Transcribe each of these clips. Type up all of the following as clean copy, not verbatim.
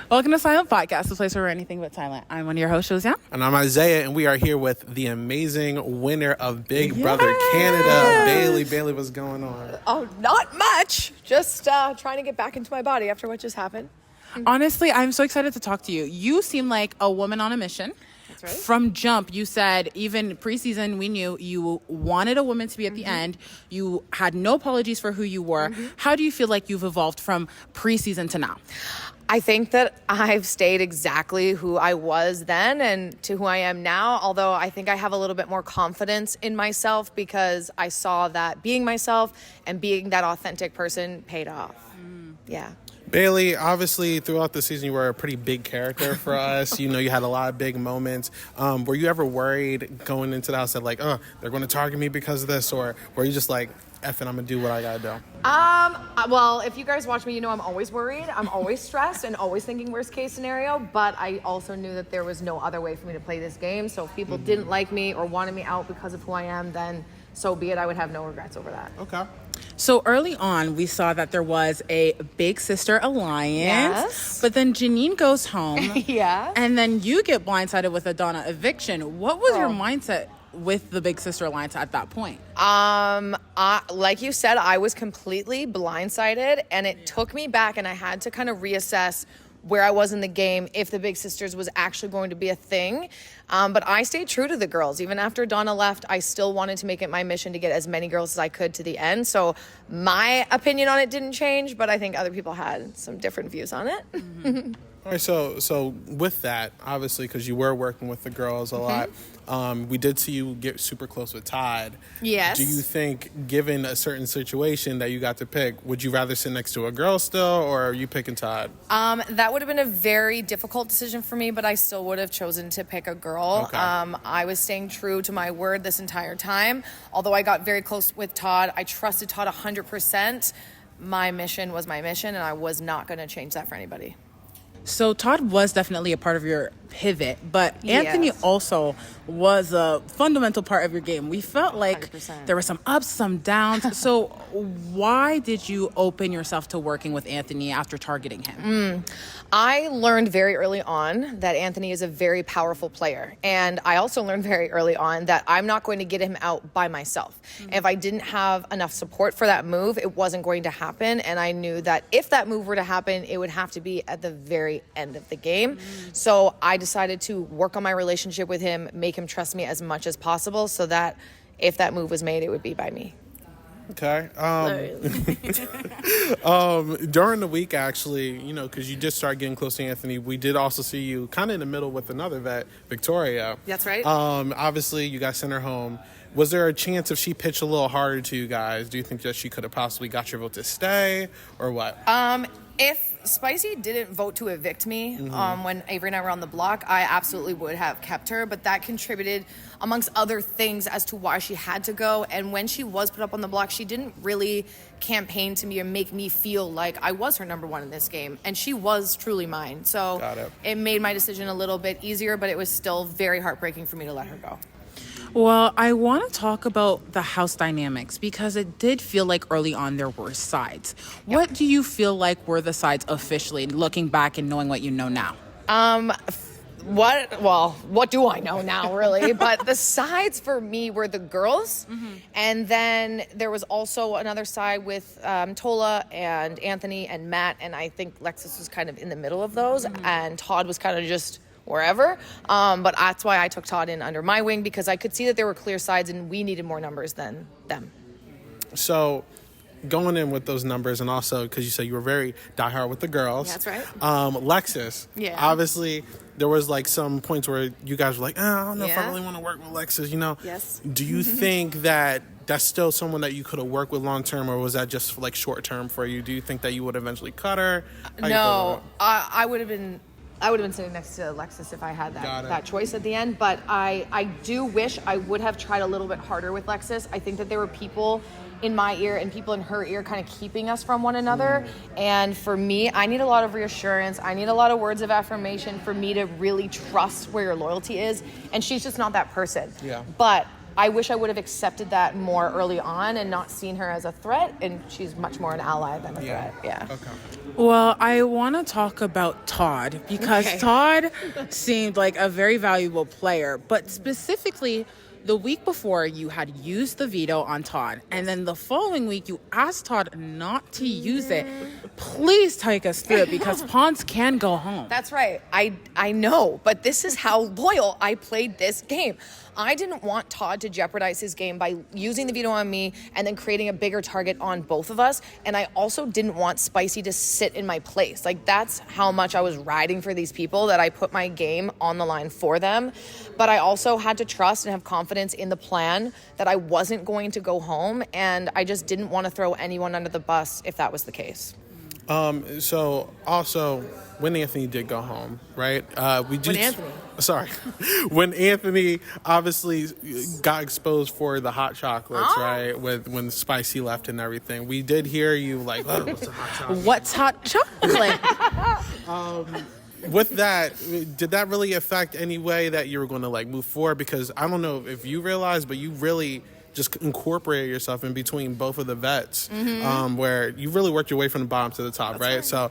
Welcome to Silent Podcast, the place where we're anything but silent. I'm one of your hosts, Josiane. And I'm Isaiah, and we are here with the amazing winner of Big Brother Canada, Bayleigh. Bayleigh, what's going on? Oh, not much. Just trying to get back into my body after what just happened. Honestly, I'm so excited to talk to you. You seem like a woman on a mission. That's right. From jump, you said even preseason, we knew you wanted a woman to be at the end. You had no apologies for who you were. How do you feel like you've evolved from preseason to now? I think that I've stayed exactly who I was then and to who I am now, although I think I have a little bit more confidence in myself because I saw that being myself and being that authentic person paid off. Yeah. Bayleigh, obviously, throughout the season, you were a pretty big character for us. You know, you had a lot of big moments. Were you ever worried going into the house that, like, they're going to target me because of this? Or were you just like, effing, I'm going to do what I got to do? Well, if you guys watch me, you know I'm always worried. I'm always stressed and always thinking worst case scenario. But I also knew that there was no other way for me to play this game. So if people didn't like me or wanted me out because of who I am, then so be it. I would have no regrets over that. Okay. So early on, we saw that there was a big sister alliance. Yes. But then Janine goes home. Yeah. And then you get blindsided with a Donna eviction. What was your mindset with the big sister alliance at that point? Like you said, I was completely blindsided, and it took me back, and I had to kind of reassess where I was in the game, if the Big Sisters was actually going to be a thing. But I stayed true to the girls. Even after Donna left, I still wanted to make it my mission to get as many girls as I could to the end. So my opinion on it didn't change, but I think other people had some different views on it. All right, so with that, obviously, because you were working with the girls a lot, we did see you get super close with Todd. Yes. Do you think, given a certain situation that you got to pick, would you rather sit next to a girl still, or are you picking Todd? That would have been a very difficult decision for me, but I still would have chosen to pick a girl. Okay. I was staying true to my word this entire time. Although I got very close with Todd, I trusted Todd 100%. My mission was my mission, and I was not going to change that for anybody. So Todd was definitely a part of your pivot, but Anthony also was a fundamental part of your game. We felt like 100%. There were some ups, some downs. So why did you open yourself to working with Anthony after targeting him? I learned very early on that Anthony is a very powerful player. And I also learned very early on that I'm not going to get him out by myself. If I didn't have enough support for that move, it wasn't going to happen. And I knew that if that move were to happen, it would have to be at the very end of the game. So I decided to work on my relationship with him, make him trust me as much as possible so that if that move was made, it would be by me. Okay. During the week, actually, you know, because you just started getting close to Anthony, we did also see you kind of in the middle with another vet, Victoria. That's right. Obviously, you guys sent her home. Was there a chance if she pitched a little harder to you guys? Do you think that she could have possibly got your vote to stay, or what? If Spicy didn't vote to evict me when Avery and I were on the block, I absolutely would have kept her. But that contributed, amongst other things, as to why she had to go. And when she was put up on the block, she didn't really campaign to me or make me feel like I was her number one in this game. And she was truly mine. So it made my decision a little bit easier, but it was still very heartbreaking for me to let her go. Well, I want to talk about the house dynamics because it did feel like early on there were sides. Yep. What do you feel like were the sides officially, looking back and knowing what you know now? What do I know now, really? But the sides for me were the girls. And then there was also another side with Tola and Anthony and Matt. And I think Lexus was kind of in the middle of those. And Todd was kind of just wherever. But that's why I took Todd in under my wing, because I could see that there were clear sides and we needed more numbers than them. So going in with those numbers, and also because you said you were very diehard with the girls. That's right. Lexus. Yeah. Obviously, there was like some points where you guys were like, I don't know if I really want to work with Lexus, you know? Yes. Do you think that that's still someone that you could have worked with long term, or was that just like short term for you? Do you think that you would eventually cut her? No, I would have been sitting next to Lexus if I had that choice at the end. But I do wish I would have tried a little bit harder with Lexus. I think that there were people in my ear and people in her ear kind of keeping us from one another. And for me, I need a lot of reassurance. I need a lot of words of affirmation for me to really trust where your loyalty is. And she's just not that person. Yeah. But I wish I would have accepted that more early on and not seen her as a threat, and she's much more an ally than a threat. Yeah. Okay. Well, I want to talk about Todd because Todd seemed like a very valuable player, but specifically the week before you had used the veto on Todd, and then the following week you asked Todd not to use it. Please take us through it because pawns can go home. That's right. I know, but this is how loyal I played this game. I didn't want Todd to jeopardize his game by using the veto on me and then creating a bigger target on both of us. And I also didn't want Spicy to sit in my place. Like, that's how much I was riding for these people, that I put my game on the line for them. But I also had to trust and have confidence in the plan that I wasn't going to go home. And I just didn't want to throw anyone under the bus if that was the case. So also, when Anthony did go home, right? When Anthony obviously got exposed for the hot chocolates, right? When Spicy left and everything, we did hear you like, oh, what's a hot chocolate? What's hot chocolate? With that, did that really affect any way that you were going to like move forward? Because I don't know if you realize, but you really just incorporate yourself in between both of the vets, where you really worked your way from the bottom to the top, right? So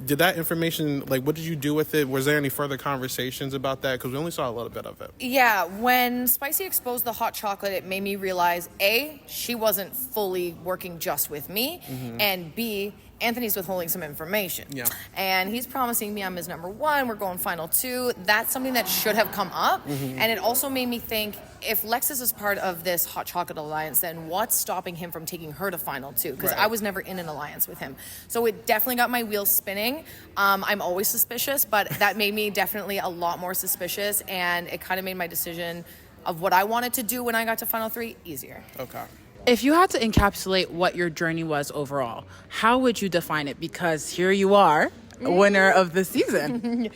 did that information, like, what did you do with it? Was there any further conversations about that? Because we only saw a little bit of it. Yeah, when Spicy exposed the hot chocolate, it made me realize, A, she wasn't fully working just with me, and B, Anthony's withholding some information. Yeah. And he's promising me I'm his number one. We're going final two. That's something that should have come up. And it also made me think, if Lexus is part of this hot chocolate alliance, then what's stopping him from taking her to final two? Because I was never in an alliance with him. So it definitely got my wheels spinning. I'm always suspicious, but that made me definitely a lot more suspicious. And it kind of made my decision of what I wanted to do when I got to final three easier. Okay. If you had to encapsulate what your journey was overall, how would you define it? Because here you are, winner of the season.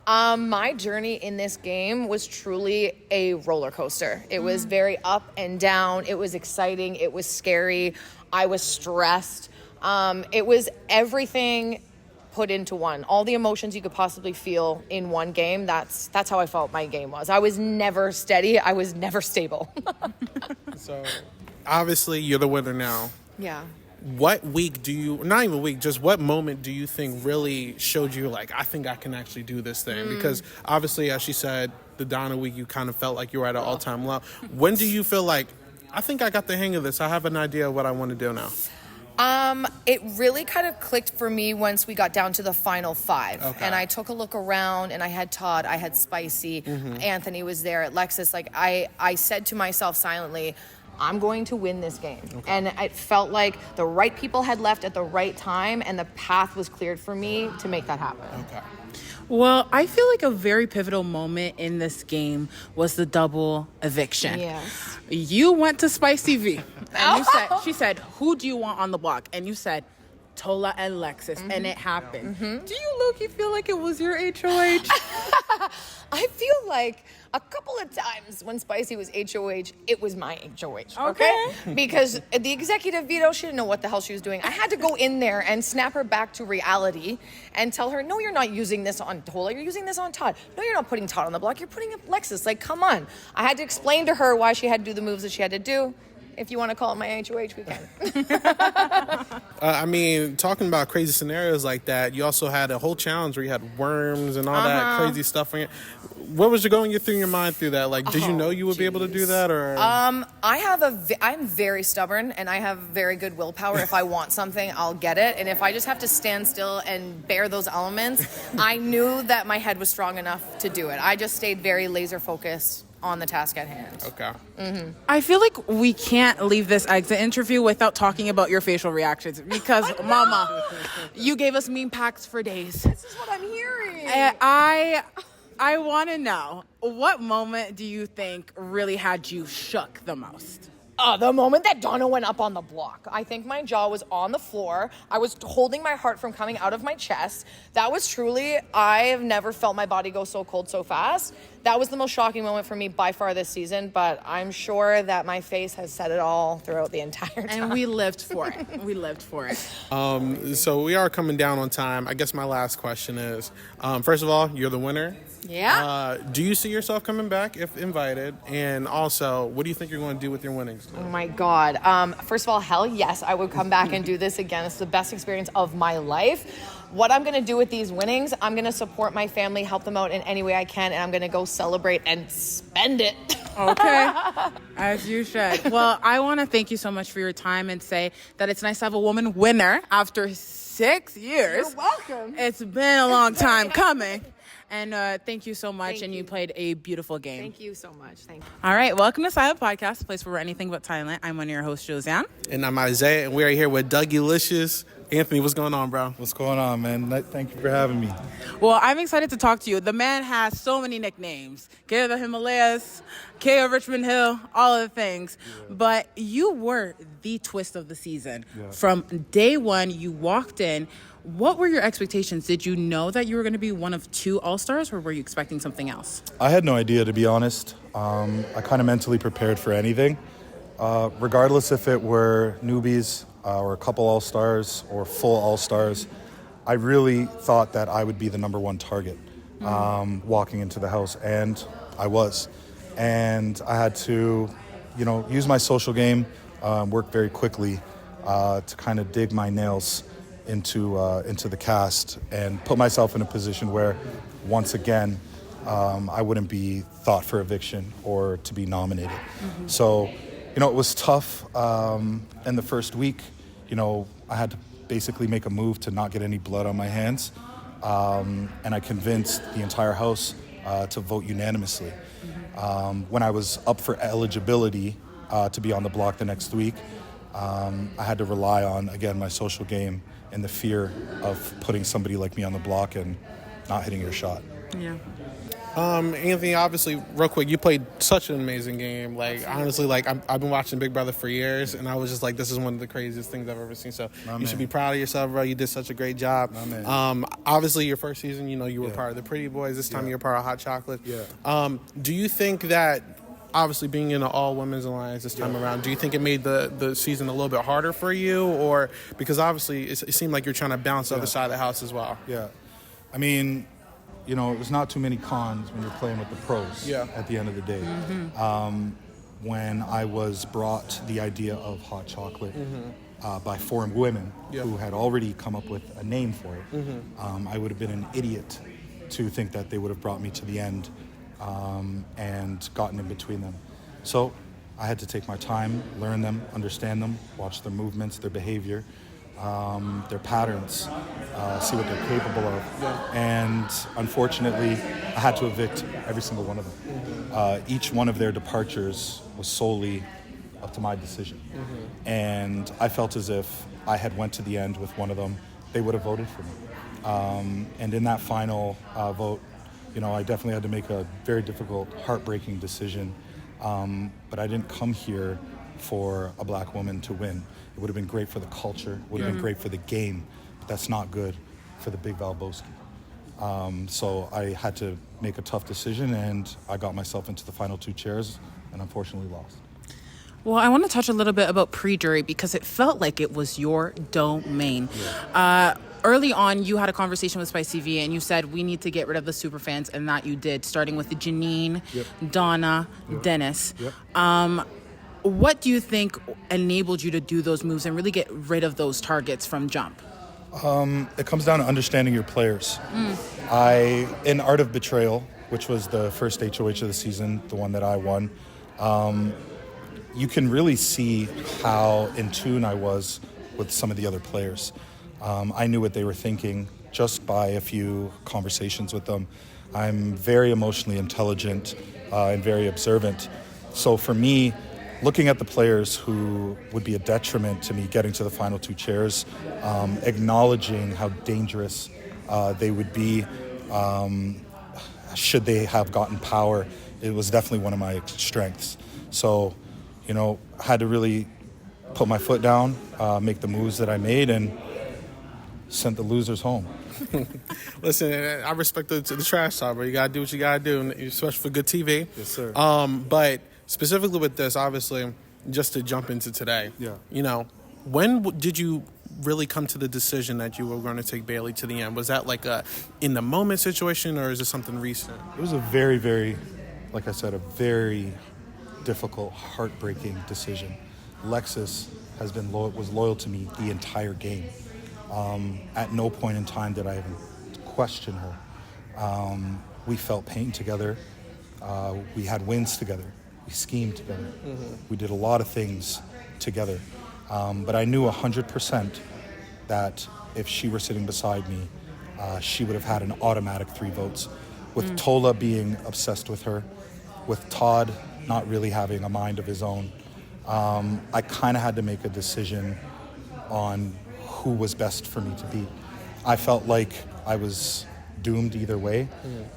My journey in this game was truly a roller coaster. It was very up and down. It was exciting. It was scary. I was stressed. It was everything put into one. All the emotions you could possibly feel in one game. That's how I felt my game was. I was never steady. I was never stable. So obviously you're the winner now. Yeah. What week do you, not even week, just what moment do you think really showed you, like, I think I can actually do this thing? Because obviously, as she said, the Donna week, you kind of felt like you were at an all-time low. When do you feel like, I think I got the hang of this, I have an idea of what I want to do now? It really kind of clicked for me once we got down to the final five. Okay. And I took a look around, and I had Todd, I had Spicy, Anthony was there at Lexus. Like, I said to myself silently, I'm going to win this game. Okay. And it felt like the right people had left at the right time, and the path was cleared for me to make that happen. Okay. Well, I feel like a very pivotal moment in this game was the double eviction. Yes. You went to Spicy V, and she said, who do you want on the block? And you said, Tola and Lexus, and it happened. Do you low-key feel like it was your HOH? I feel like a couple of times when Spicy was HOH, it was my HOH, okay? Because the executive veto, she didn't know what the hell she was doing. I had to go in there and snap her back to reality and tell her, no, you're not using this on Tola, you're using this on Todd. No, you're not putting Todd on the block, you're putting up Lexus. Like, come on. I had to explain to her why she had to do the moves that she had to do. If you want to call it my HOH, we can. I mean, talking about crazy scenarios like that, you also had a whole challenge where you had worms and all that crazy stuff. What was going through your mind through that? Like, did you know you would be able to do that? Or I'm very stubborn, and I have very good willpower. If I want something, I'll get it. And if I just have to stand still and bear those elements, I knew that my head was strong enough to do it. I just stayed very laser focused on the task at hand. Okay. I feel like we can't leave this exit interview without talking about your facial reactions because, Mama, you gave us meme packs for days. This is what I'm hearing. And I want to know, what moment do you think really had you shook the most? The moment that Donna went up on the block. I think my jaw was on the floor. I was holding my heart from coming out of my chest. That was truly, I have never felt my body go so cold so fast. That was the most shocking moment for me by far this season, but I'm sure that my face has said it all throughout the entire time. And we lived for it. We lived for it. So we are coming down on time. I guess my last question is, first of all, you're the winner. Yeah. Do you see yourself coming back if invited? And also, what do you think you're going to do with your winnings? Oh my God. First of all, hell yes, I would come back and do this again. It's the best experience of my life. What I'm going to do with these winnings, I'm going to support my family, help them out in any way I can, and I'm going to go celebrate and spend it. Okay, as you should. Well, I want to thank you so much for your time and say that it's nice to have a woman winner after 6 years. You're welcome. It's been a long time coming. And thank you so much. Thank you you. Played a beautiful game. Thank you so much. Thank you. All right. Welcome to Silent Podcast, a place where we're anything but silent. I'm one of your hosts, Josiane. And I'm Isaiah, and we're here with Dougie-licious. Anthony, what's going on, bro? What's going on, man? Thank you for having me. Well, I'm excited to talk to you. The man has so many nicknames. King of the Himalayas, King of Richmond Hill, all of the things. Yeah. But you were the twist of the season. Yeah. From day one, you walked in. What were your expectations? Did you know that you were going to be one of 2 All-Stars, or were you expecting something else? I had no idea, to be honest. I kind of mentally prepared for anything. Regardless if it were newbies or a couple All-Stars or full All-Stars, I really thought that I would be the number 1 target walking into the house, and I was. And I had to, use my social game, work very quickly to kind of dig my nails into the cast and put myself in a position where, once again, I wouldn't be thought for eviction or to be nominated. Mm-hmm. So, it was tough in the first week. I had to basically make a move to not get any blood on my hands. And I convinced the entire house to vote unanimously. Mm-hmm. When I was up for eligibility to be on the block the next week, I had to rely on, again, my social game and the fear of putting somebody like me on the block and not hitting your shot. Yeah. Anthony, obviously, real quick, you played such an amazing game. Honestly, I've been watching Big Brother for years, and I was just like, this is one of the craziest things I've ever seen. So you should be proud of yourself, bro. You did such a great job. Obviously, your first season, you were part of the Pretty Boys. This time, you're part of Hot Chocolate. Yeah. Do you think that, obviously, being in an all-women's alliance this time around, do you think it made the season a little bit harder for you? Or because, obviously, it seemed like you're trying to balance the other side of the house as well. Yeah. I mean, there's not too many cons when you're playing with the pros at the end of the day. Mm-hmm. When I was brought the idea of Hot Chocolate by 4 women who had already come up with a name for it, I would have been an idiot to think that they would have brought me to the end and gotten in between them. So I had to take my time, learn them, understand them, watch their movements, their behavior, their patterns, see what they're capable of. Yeah. And unfortunately, I had to evict every single one of them. Each one of their departures was solely up to my decision. Mm-hmm. And I felt as if I had went to the end with one of them, they would have voted for me. And in that final vote, I definitely had to make a very difficult, heartbreaking decision. But I didn't come here for a black woman to win. It would have been great for the culture, would have been great for the game, but that's not good for the Big Valboski. So I had to make a tough decision, and I got myself into the final 2 chairs and unfortunately lost. Well, I want to touch a little bit about pre-jury because it felt like it was your domain. Yeah. Early on, you had a conversation with Spicy V, and you said we need to get rid of the superfans, and that you did, starting with Janine, Donna, Dennis. Yep. What do you think enabled you to do those moves and really get rid of those targets from jump? It comes down to understanding your players. In Art of Betrayal, which was the first HOH of the season, the one that I won, you can really see how in tune I was with some of the other players. I knew what they were thinking just by a few conversations with them. I'm very emotionally intelligent and very observant. So for me, looking at the players who would be a detriment to me getting to the final 2 chairs, acknowledging how dangerous they would be should they have gotten power, it was definitely one of my strengths. So, I had to really put my foot down, make the moves that I made, and sent the losers home. Listen, I respect the trash talk, bro. You got to do what you got to do, especially for good TV. Yes, sir. But specifically with this, obviously, just to jump into today, when did you really come to the decision that you were going to take Bayleigh to the end? Was that like a in the moment situation, or is it something recent? It was a very, very, like I said, a very difficult, heartbreaking decision. Lexus was loyal to me the entire game. At no point in time did I even question her. We felt pain together. We had wins together. We schemed together. We did a lot of things together. But I knew 100% that if she were sitting beside me, she would have had an automatic 3 votes. With Tola being obsessed with her, with Todd not really having a mind of his own, I kind of had to make a decision on who was best for me to beat. I felt like I was doomed either way,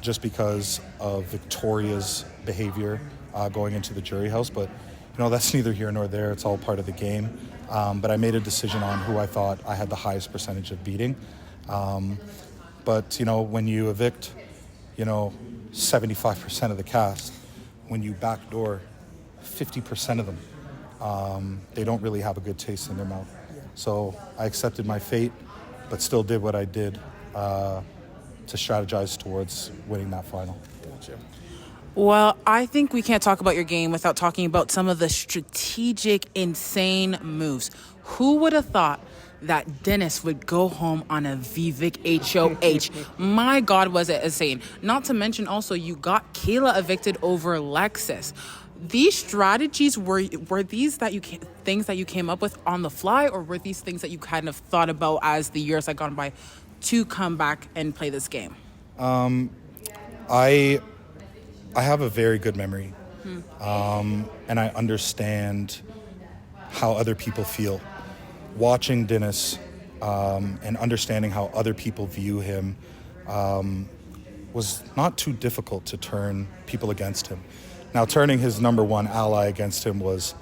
just because of Victoria's behavior going into the jury house. But that's neither here nor there. It's all part of the game. But I made a decision on who I thought I had the highest percentage of beating. But when you evict 75% of the cast, when you backdoor 50% of them, they don't really have a good taste in their mouth. So I accepted my fate, but still did what I did to strategize towards winning that final. Gotcha. Well, I think we can't talk about your game without talking about some of the strategic, insane moves. Who would have thought that Dennis would go home on a Vivek HOH? My God, was it insane. Not to mention also, you got Kayla evicted over Lexus. These strategies, were these things that you came up with on the fly, or were these things that you kind of thought about as the years had gone by to come back and play this game? I have a very good memory, and I understand how other people feel. Watching Dennis and understanding how other people view him was not too difficult to turn people against him. Now, turning his number one ally against him was,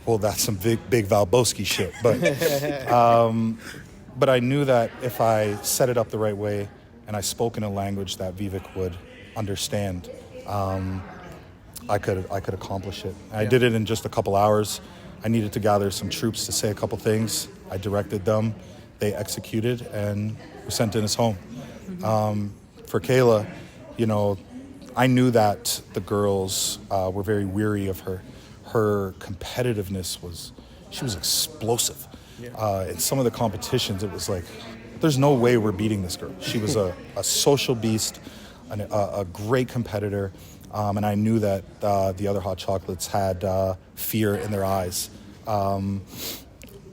that's some big Valboski shit. But I knew that if I set it up the right way and I spoke in a language that Vivek would understand, I could accomplish it. I did it in just a couple hours. I needed to gather some troops to say a couple things. I directed them, they executed, and we sent Dennis home. For Kayla, I knew that the girls were very weary of her. Her competitiveness she was explosive. In some of the competitions, it was like, there's no way we're beating this girl. She was a social beast, a great competitor, and I knew that the other hot chocolates had fear in their eyes.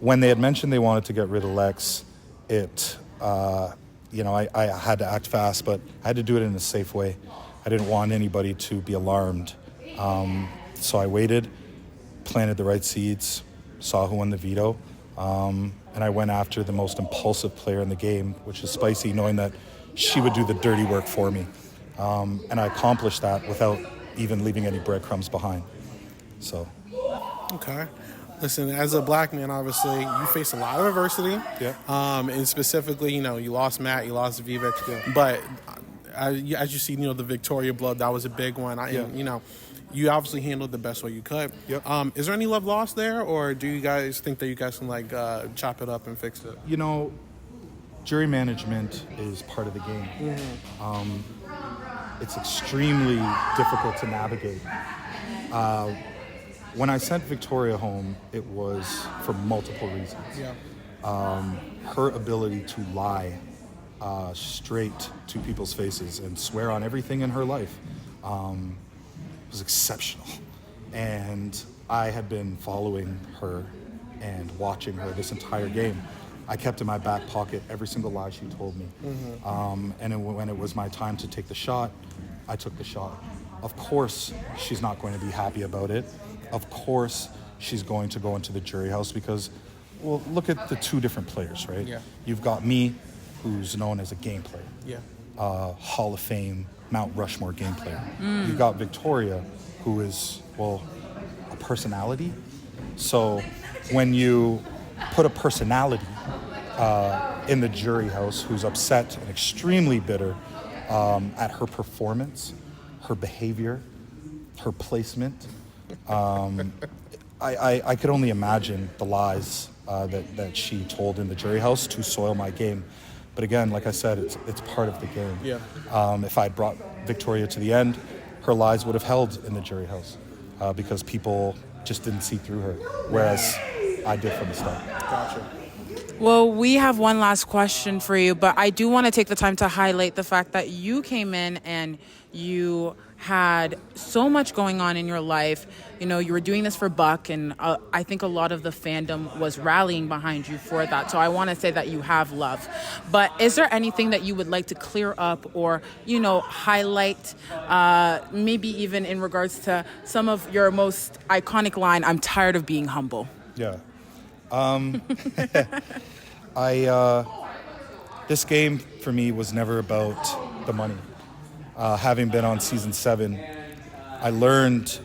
When they had mentioned they wanted to get rid of Lex, I had to act fast, but I had to do it in a safe way. I didn't want anybody to be alarmed. So I waited, planted the right seeds, saw who won the veto, and I went after the most impulsive player in the game, which is Spicy, knowing that she would do the dirty work for me. And I accomplished that without even leaving any breadcrumbs behind. So. Okay. Listen, as a black man, obviously, you face a lot of adversity. Yeah. And specifically, you lost Matt, you lost Vivek. Yeah. But as you see, the Victoria blood, that was a big one. You obviously handled the best way you could. Yep. Is there any love lost there, or do you guys think that you guys can chop it up and fix it? Jury management is part of the game. It's extremely difficult to navigate. When I sent Victoria home, it was for multiple reasons. Yeah. Her ability to lie straight to people's faces and swear on everything in her life was exceptional. And I had been following her and watching her this entire game. I kept in my back pocket every single lie she told me. When it was my time to take the shot, I took the shot. Of course, she's not going to be happy about it. Of course, she's going to go into the jury house because, look at the two different players, right? Yeah. You've got me, who's known as a game player. Yeah. Hall of Fame, Mount Rushmore game player. You've got Victoria, who is, a personality. So when you put a personality in the jury house who's upset and extremely bitter at her performance, her behavior, her placement, I could only imagine the lies that she told in the jury house to soil my game. But again, like I said, it's part of the game. Yeah. If I'd brought Victoria to the end, her lies would have held in the jury house because people just didn't see through her, whereas I did from the start. Gotcha. Well, we have one last question for you, but I do want to take the time to highlight the fact that you came in and you had so much going on in your life. You know, you were doing this for Buck, and I think a lot of the fandom was rallying behind you for that. So I want to say that you have love. But is there anything that you would like to clear up or, you know, highlight, maybe even in regards to some of your most iconic line, "I'm tired of being humble"? Yeah. This game for me was never about the money. Having been on season 7, I learned,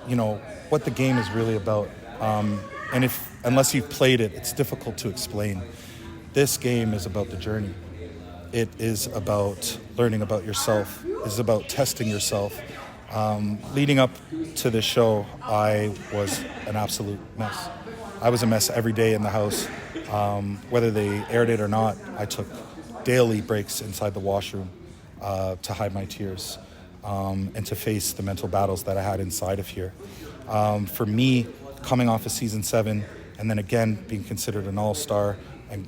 you know, what the game is really about. And unless you've played it, it's difficult to explain. This game is about the journey. It is about learning about yourself. It's about testing yourself. Leading up to this show, I was an absolute mess. I was a mess every day in the house. Whether they aired it or not, I took daily breaks inside the washroom to hide my tears and to face the mental battles that I had inside of here. For me, coming off of season 7 and then again being considered an all-star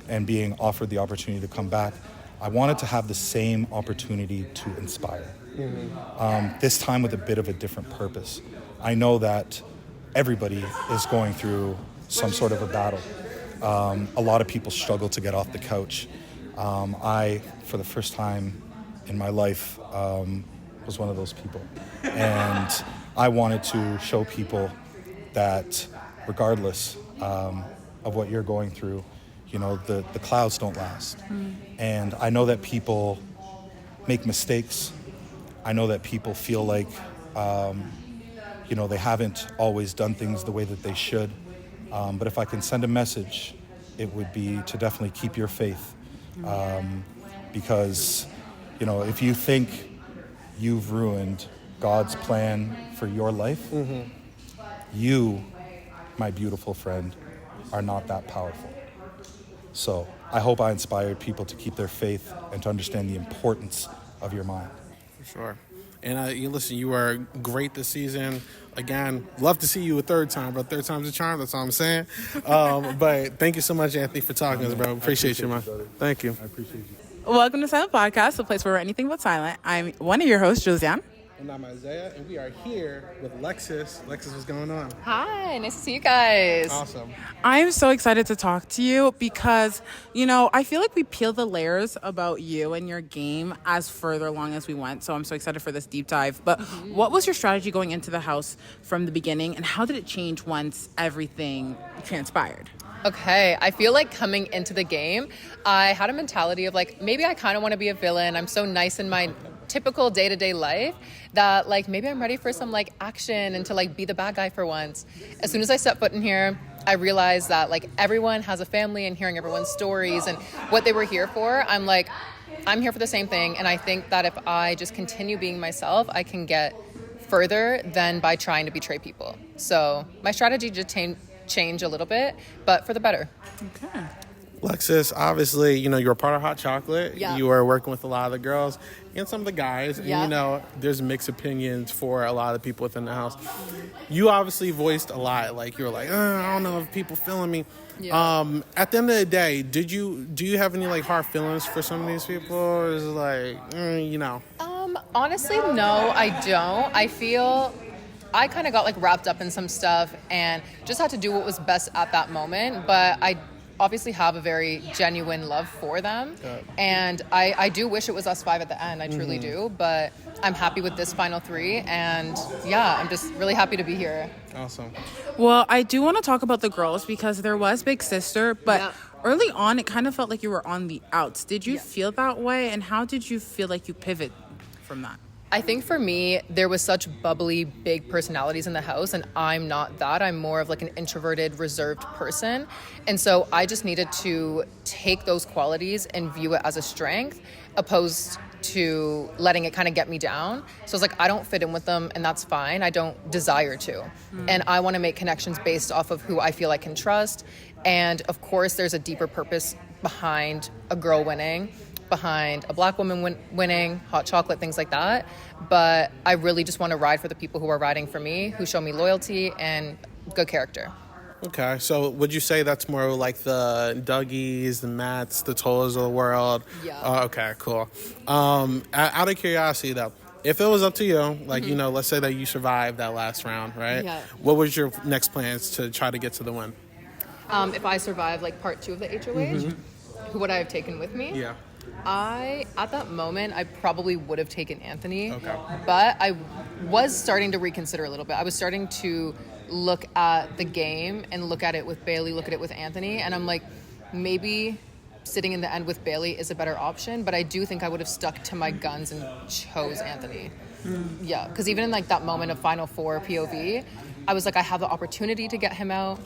and being offered the opportunity to come back, I wanted to have the same opportunity to inspire. This time with a bit of a different purpose. I know that everybody is going through some sort of a battle. A lot of people struggle to get off the couch. I, for the first time in my life, was one of those people. And I wanted to show people that regardless of what you're going through, you know, the clouds don't last. And I know that people make mistakes. I know that people feel like, you know, they haven't always done things the way that they should. But if I can send a message, it would be to definitely keep your faith. Because, you know, if you think you've ruined God's plan for your life, you, my beautiful friend, are not that powerful. So I hope I inspired people to keep their faith and to understand the importance of your mind. For sure. And you listen, you were great this season. Again, love to see you a third time, but third time's a charm. That's all I'm saying. But thank you so much, Anthony, for talking to us, bro. Appreciate you, man. Thank you. I appreciate you. Welcome to Silent Podcast, the place where we're anything but silent. I'm one of your hosts, Josiane. And I'm Isaiah, and we are here with Lexus. Lexus, what's going on? Hi, nice to see you guys. Awesome. I'm so excited to talk to you because, you know, I feel like we peeled the layers about you and your game as further along as we went. So I'm so excited for this deep dive. But what was your strategy going into the house from the beginning, and how did it change once everything transpired? Okay, I feel like coming into the game, I had a mentality of like, maybe I kind of want to be a villain. I'm so nice in my typical day-to-day life that like maybe I'm ready for some like action and to like be the bad guy for once. As soon as I set foot in here, I realized that like everyone has a family, and hearing everyone's stories and what they were here for, I'm like, I'm here for the same thing. And I think that if I just continue being myself, I can get further than by trying to betray people. So my strategy just change a little bit, but for the better. Okay. Lexus, obviously, you know, you're a part of Hot Chocolate. Yeah. You were working with a lot of the girls and some of the guys. Yeah. And, you know, there's mixed opinions for a lot of people within the house. You obviously voiced a lot. Like, you were like, I don't know if people feeling me. Yeah. At the end of the day, do you have any, like, hard feelings for some of these people? Or is it like, you know? Honestly, no, I don't. I feel I kind of got like wrapped up in some stuff and just had to do what was best at that moment. But I obviously have a very genuine love for them. And I do wish it was us 5 at the end. I truly do. But I'm happy with this final 3. And yeah, I'm just really happy to be here. Awesome. Well, I do want to talk about the girls because there was Big Sister, but early on, it kind of felt like you were on the outs. Did you feel that way? And how did you feel like you pivot from that? I think for me, there was such bubbly, big personalities in the house, and I'm not that. I'm more of like an introverted, reserved person. And so I just needed to take those qualities and view it as a strength, opposed to letting it kind of get me down. So it's like, I don't fit in with them, and that's fine. I don't desire to. And I want to make connections based off of who I feel I can trust And of course, there's a deeper purpose behind a girl winning, behind a black woman winning, hot chocolate, things like that. But I really just want to ride for the people who are riding for me, who show me loyalty and good character. Okay, so would you say that's more like the Dougies, the Matts, the Tolas of the world? Yeah. Okay, cool. Out of curiosity, though, if it was up to you, like, you know, let's say that you survived that last round, right? Yeah. What was your next plans to try to get to the win? If I survive like part 2 of the HOH, who would I have taken with me? Yeah. At that moment, I probably would have taken Anthony. Okay. But I was starting to reconsider a little bit. I was starting to look at the game and look at it with Bayleigh, look at it with Anthony. And I'm like, maybe sitting in the end with Bayleigh is a better option. But I do think I would have stuck to my guns and chose Anthony. Yeah, because even in like that moment of Final Four POV, I was like, I have the opportunity to get him out,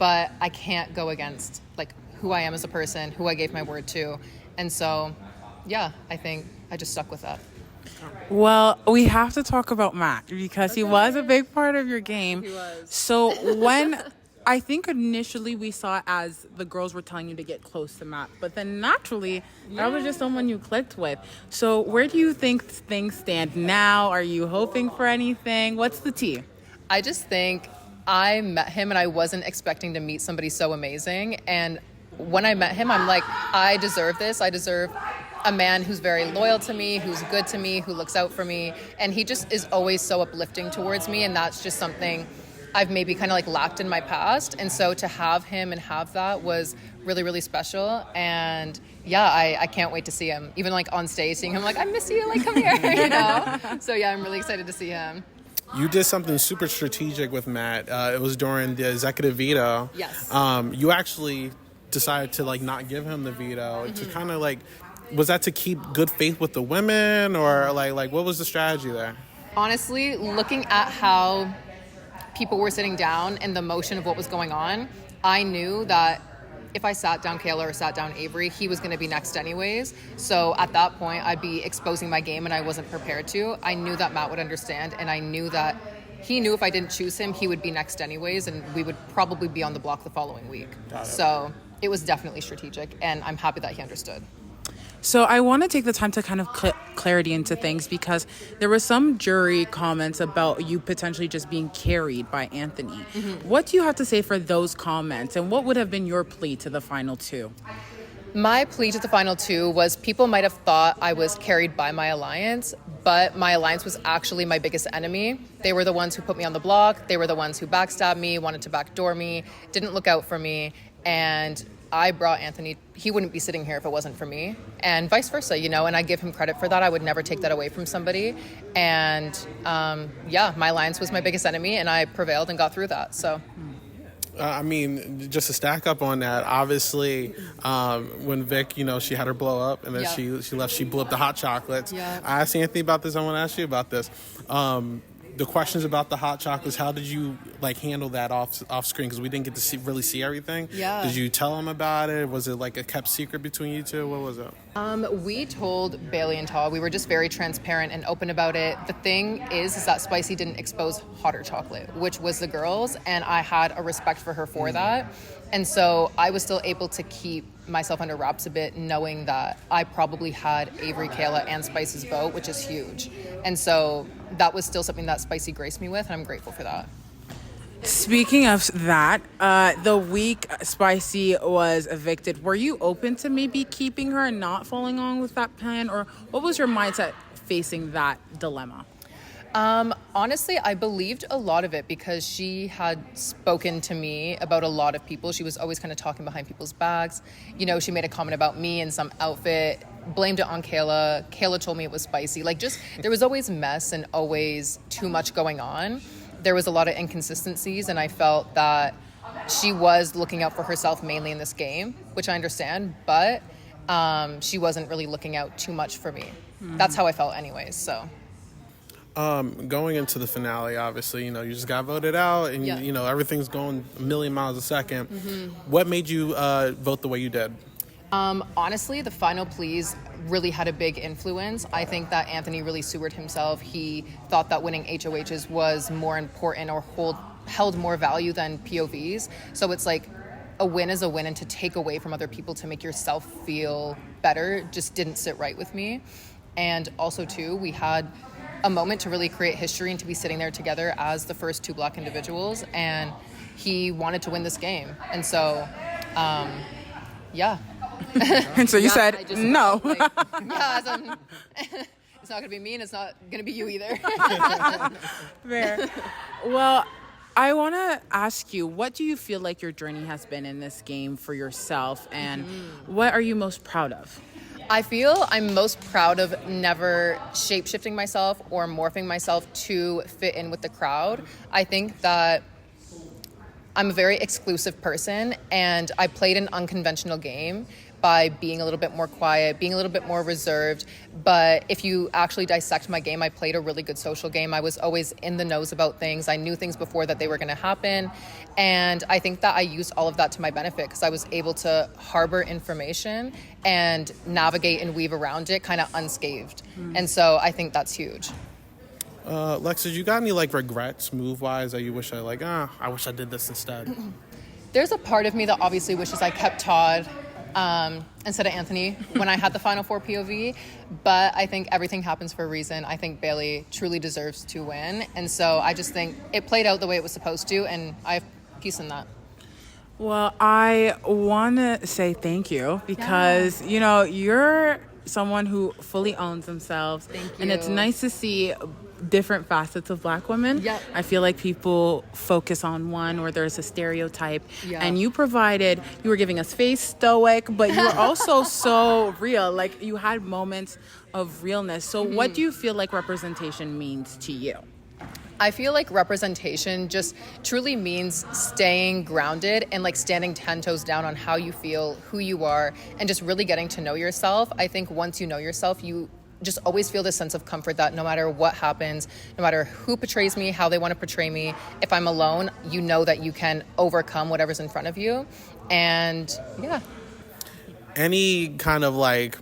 but I can't go against like who I am as a person, who I gave my word to. And so, yeah, I think I just stuck with that. Well, we have to talk about Matt because he was a big part of your game. He was. So when I think initially we saw it as the girls were telling you to get close to Matt, but then naturally that was just someone you clicked with. So where do you think things stand now? Are you hoping for anything? What's the tea? I just think I met him and I wasn't expecting to meet somebody so amazing. And when I met him, I'm like, I deserve this. I deserve a man who's very loyal to me, who's good to me, who looks out for me. And he just is always so uplifting towards me. And that's just something I've maybe kind of like lacked in my past. And so to have him and have that was really, really special. And yeah, I can't wait to see him. Even like on stage, seeing him, like, I miss you, like, come here, you know? So yeah, I'm really excited to see him. You did something super strategic with Matt. It was during the executive veto. Yes. You actually decided to like not give him the veto to kind of like, was that to keep good faith with the women, or like what was the strategy there? Honestly, looking at how people were sitting down and the motion of what was going on, I knew that if I sat down Kayla or sat down Avery, he was going to be next anyways. So at that point, I'd be exposing my game and I wasn't prepared to. I knew that Matt would understand, and I knew that he knew if I didn't choose him, he would be next anyways, and we would probably be on the block the following week. So it was definitely strategic, and I'm happy that he understood. So I want to take the time to kind of clarity into things, because there were some jury comments about you potentially just being carried by Anthony. What do you have to say for those comments, and what would have been your plea to the final 2? My plea to the final 2 was people might have thought I was carried by my alliance, but my alliance was actually my biggest enemy. They were the ones who put me on the block. They were the ones who backstabbed me, wanted to backdoor me, didn't look out for me, and I brought Anthony. He wouldn't be sitting here if it wasn't for me, and vice versa, you know, and I give him credit for that. I would never take that away from somebody. And yeah, my alliance was my biggest enemy, and I prevailed and got through that. So I mean, just to stack up on that, obviously, when Vic, you know, she had her blow up, and then she left, she blew up the hot chocolates. Yeah. I asked Anthony about this. I want to ask you about this. The questions about the hot chocolates, how did you like handle that off screen? Because we didn't get to really see everything. Yeah. Did you tell him about it? Was it like a kept secret between you two? What was it? We told Bayleigh and Todd. We were just very transparent and open about it. The thing is that Spicy didn't expose hotter chocolate, which was the girls, and I had a respect for her for that. And so I was still able to keep myself under wraps a bit, knowing that I probably had Avery, Kayla, and Spice's vote, which is huge. And so that was still something that Spicy graced me with, and I'm grateful for that. Speaking of that, the week Spicy was evicted, were you open to maybe keeping her and not following on with that plan? Or what was your mindset facing that dilemma? Honestly, I believed a lot of it because she had spoken to me about a lot of people. She was always kind of talking behind people's backs. You know, she made a comment about me in some outfit, blamed it on Kayla. Kayla told me it was Spicy. Like, just, there was always mess and always too much going on. There was a lot of inconsistencies, and I felt that she was looking out for herself mainly in this game, which I understand, but she wasn't really looking out too much for me. That's how I felt anyways, so. Going into the finale, obviously, you know, you just got voted out, and you know, everything's going a million miles a second. What made you vote the way you did? Honestly, the final pleas really had a big influence. I think that Anthony really sewered himself. He thought that winning HOHs was more important or held more value than POVs. So it's like, a win is a win, and to take away from other people to make yourself feel better just didn't sit right with me. And also, too, we had a moment to really create history and to be sitting there together as the first 2 Black individuals, and he wanted to win this game. And so, yeah. And so you said no. It's not going to be me, and it's not going to be you either. Fair. Well, I want to ask you, what do you feel like your journey has been in this game for yourself, and what are you most proud of? I feel I'm most proud of never shape-shifting myself or morphing myself to fit in with the crowd. I think that I'm a very exclusive person, and I played an unconventional game by being a little bit more quiet, being a little bit more reserved. But if you actually dissect my game, I played a really good social game. I was always in the knows about things. I knew things before that they were going to happen. And I think that I used all of that to my benefit because I was able to harbor information and navigate and weave around it kind of unscathed. And so I think that's huge. Lexus, you got any like regrets move-wise that you wish I wish I did this instead? There's a part of me that obviously wishes I kept Todd instead of Anthony when I had the Final Four POV, but I think everything happens for a reason. I think Bayleigh truly deserves to win, and so I just think it played out the way it was supposed to, and I have peace in that. Well, I want to say thank you because, you're someone who fully owns themselves. Thank you. And it's nice to see different facets of Black women. Yep. I feel like people focus on one or there's a stereotype. Yeah. And you were giving us face stoic, but you were also so real. Like you had moments of realness. So what do you feel like representation means to you? I feel like representation just truly means staying grounded and like standing 10 toes down on how you feel, who you are, and just really getting to know yourself. I think once you know yourself, you just always feel this sense of comfort that no matter what happens, no matter who portrays me, how they want to portray me, if I'm alone, you know that you can overcome whatever's in front of you. And yeah. Any kind of like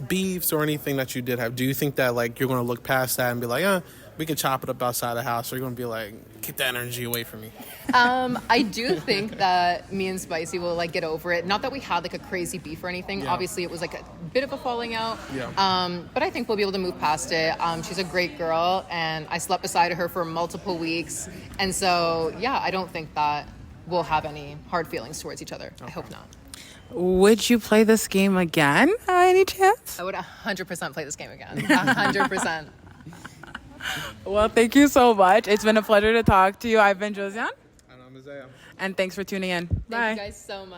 beefs or anything that you did have, do you think that like you're going to look past that and be like, we can chop it up outside the house, or you're going to be like, keep that energy away from me? I do think that me and Spicy will like get over it. Not that we had like a crazy beef or anything. Yeah. Obviously, it was like a bit of a falling out. Yeah. But I think we'll be able to move past it. She's a great girl, and I slept beside her for multiple weeks. And so, yeah, I don't think that we'll have any hard feelings towards each other. Okay. I hope not. Would you play this game again by any chance? I would 100% play this game again. 100%. Well, thank you so much. It's been a pleasure to talk to you. I've been Josiane. And I'm Isaiah. And thanks for tuning in. Thank you guys so much.